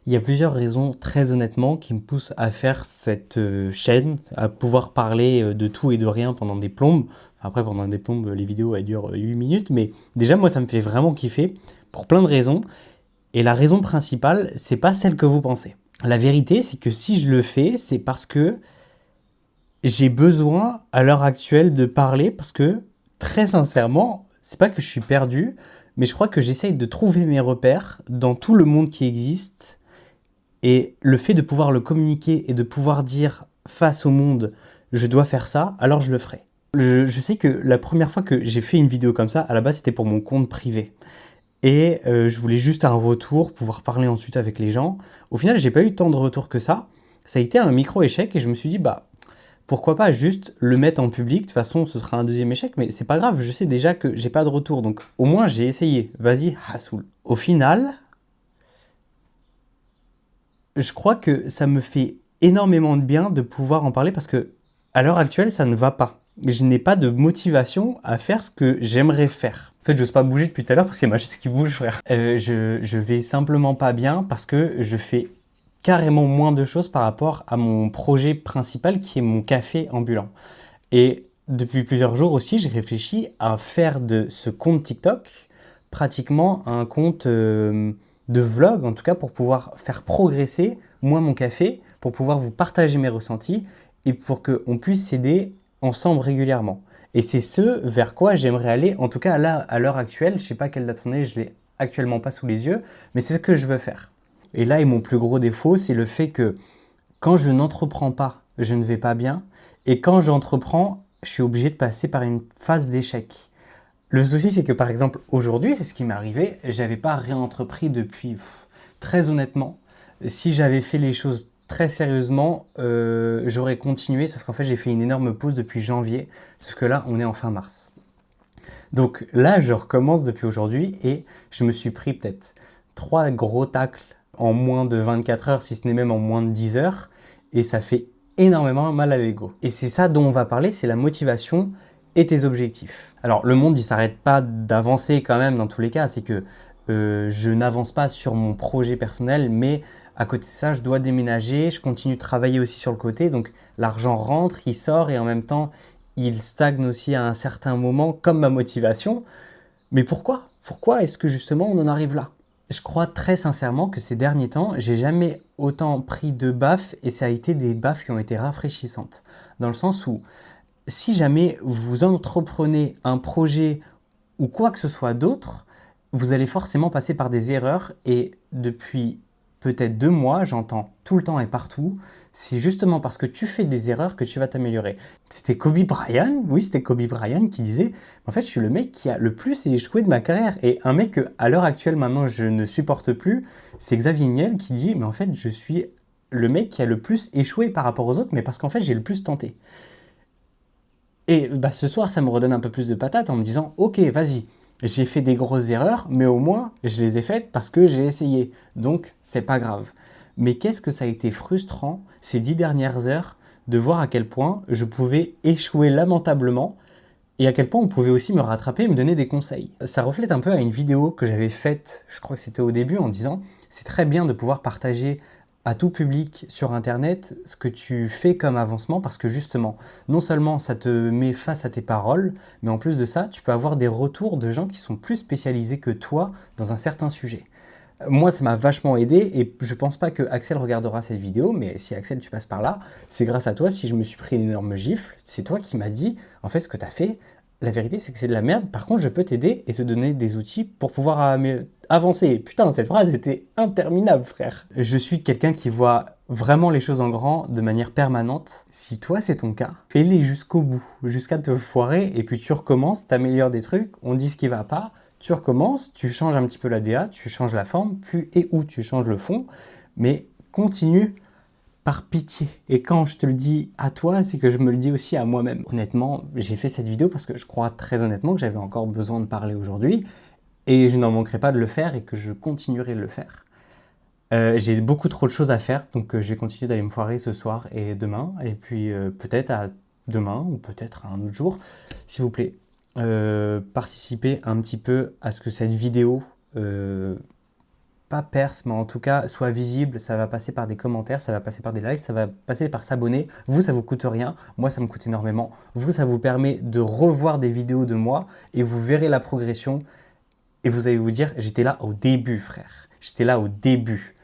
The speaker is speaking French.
Il y a plusieurs raisons, très honnêtement, qui me poussent à faire cette chaîne, à pouvoir parler de tout et de rien pendant des plombes. Après, pendant des plombes, les vidéos, elles durent 8 minutes, mais déjà, moi, ça me fait vraiment kiffer, pour plein de raisons. Et la raison principale, c'est pas celle que vous pensez. La vérité, c'est que si je le fais, c'est parce que j'ai besoin, à l'heure actuelle, de parler, parce que, très sincèrement, c'est pas que je suis perdu, mais je crois que j'essaye de trouver mes repères dans tout le monde qui existe. Et le fait de pouvoir le communiquer et de pouvoir dire face au monde, je dois faire ça, alors je le ferai. Je sais que la première fois que j'ai fait une vidéo comme ça, à la base c'était pour mon compte privé. Et je voulais juste un retour, pouvoir parler ensuite avec les gens. Au final, j'ai pas eu tant de retours que ça. Ça a été un micro-échec et je me suis dit, bah, pourquoi pas juste le mettre en public. De toute façon, ce sera un deuxième échec, mais c'est pas grave, je sais déjà que j'ai pas de retour. Donc au moins, j'ai essayé. Vas-y, Hassoul. Au final, je crois que ça me fait énormément de bien de pouvoir en parler parce que à l'heure actuelle, ça ne va pas. Je n'ai pas de motivation à faire ce que j'aimerais faire. En fait, j'ose pas bouger depuis tout à l'heure parce qu'il y a ma chaise qui bouge, frère. Je vais simplement pas bien parce que je fais carrément moins de choses par rapport à mon projet principal qui est mon café ambulant. Et depuis plusieurs jours aussi, j'ai réfléchi à faire de ce compte TikTok pratiquement un compte de vlog, en tout cas pour pouvoir faire progresser moi mon café, pour pouvoir vous partager mes ressentis et pour qu'on puisse s'aider ensemble régulièrement. Et c'est ce vers quoi j'aimerais aller, en tout cas là, à l'heure actuelle, je ne sais pas quelle date on est, je l'ai actuellement pas sous les yeux, mais c'est ce que je veux faire. Et là, et mon plus gros défaut, c'est le fait que quand je n'entreprends pas, je ne vais pas bien, et quand j'entreprends, je suis obligé de passer par une phase d'échec. Le souci, c'est que par exemple, aujourd'hui, c'est ce qui m'est arrivé, j'avais pas réentrepris depuis, très honnêtement, si j'avais fait les choses très sérieusement, j'aurais continué, sauf qu'en fait, j'ai fait une énorme pause depuis janvier, sauf que là, on est en fin mars. Donc là, je recommence depuis aujourd'hui et je me suis pris peut-être 3 gros tacles en moins de 24 heures, si ce n'est même en moins de 10 heures, et ça fait énormément mal à l'ego. Et c'est ça dont on va parler, c'est la motivation et tes objectifs. Alors le monde, il s'arrête pas d'avancer quand même dans tous les cas, c'est que je n'avance pas sur mon projet personnel, mais à côté de ça, je dois déménager, je continue de travailler aussi sur le côté, donc l'argent rentre, il sort, et en même temps, il stagne aussi à un certain moment, comme ma motivation. Mais pourquoi? Pourquoi est-ce que justement on en arrive là? Je crois très sincèrement que ces derniers temps, j'ai jamais autant pris de baffes et ça a été des baffes qui ont été rafraîchissantes. Dans le sens où, si jamais vous entreprenez un projet ou quoi que ce soit d'autre, vous allez forcément passer par des erreurs et depuis peut-être 2 mois, j'entends tout le temps et partout, c'est justement parce que tu fais des erreurs que tu vas t'améliorer. C'était Kobe Bryant, oui, c'était Kobe Bryant qui disait, en fait, je suis le mec qui a le plus échoué de ma carrière. Et un mec que, à l'heure actuelle, maintenant, je ne supporte plus, c'est Xavier Niel qui dit, mais en fait, je suis le mec qui a le plus échoué par rapport aux autres, mais parce qu'en fait, j'ai le plus tenté. Et bah, ce soir, ça me redonne un peu plus de patate en me disant, ok, vas-y, j'ai fait des grosses erreurs, mais au moins, je les ai faites parce que j'ai essayé. Donc, c'est pas grave. Mais qu'est-ce que ça a été frustrant ces 10 dernières heures de voir à quel point je pouvais échouer lamentablement et à quel point on pouvait aussi me rattraper et me donner des conseils. Ça reflète un peu à une vidéo que j'avais faite, je crois que c'était au début, en disant c'est très bien de pouvoir partager à tout public sur internet ce que tu fais comme avancement parce que justement, non seulement ça te met face à tes paroles, mais en plus de ça, tu peux avoir des retours de gens qui sont plus spécialisés que toi dans un certain sujet. Moi, ça m'a vachement aidé et je pense pas que Axel regardera cette vidéo, mais si Axel, tu passes par là, c'est grâce à toi si je me suis pris une énorme gifle. C'est toi qui m'as dit, en fait, ce que tu as fait, la vérité, c'est que c'est de la merde. Par contre, je peux t'aider et te donner des outils pour pouvoir avancer. Putain, cette phrase était interminable, frère. Je suis quelqu'un qui voit vraiment les choses en grand de manière permanente. Si toi, c'est ton cas, fais-les jusqu'au bout, jusqu'à te foirer et puis tu recommences, t'améliores des trucs, on dit ce qui va pas, tu recommences, tu changes un petit peu la DA, tu changes la forme, puis et où tu changes le fond, mais continue par pitié. Et quand je te le dis à toi, c'est que je me le dis aussi à moi-même. Honnêtement, j'ai fait cette vidéo parce que je crois très honnêtement que j'avais encore besoin de parler aujourd'hui et je n'en manquerai pas de le faire et que je continuerai de le faire. J'ai beaucoup trop de choses à faire, donc je vais continuer d'aller me foirer ce soir et demain, et puis peut-être à demain ou peut-être à un autre jour. S'il vous plaît, participez un petit peu à ce que cette vidéo pas perce, mais en tout cas soit visible, ça va passer par des commentaires, ça va passer par des likes, ça va passer par s'abonner. Vous, ça vous coûte rien, moi ça me coûte énormément. Vous, ça vous permet de revoir des vidéos de moi et vous verrez la progression et vous allez vous dire, j'étais là au début frère, j'étais là au début.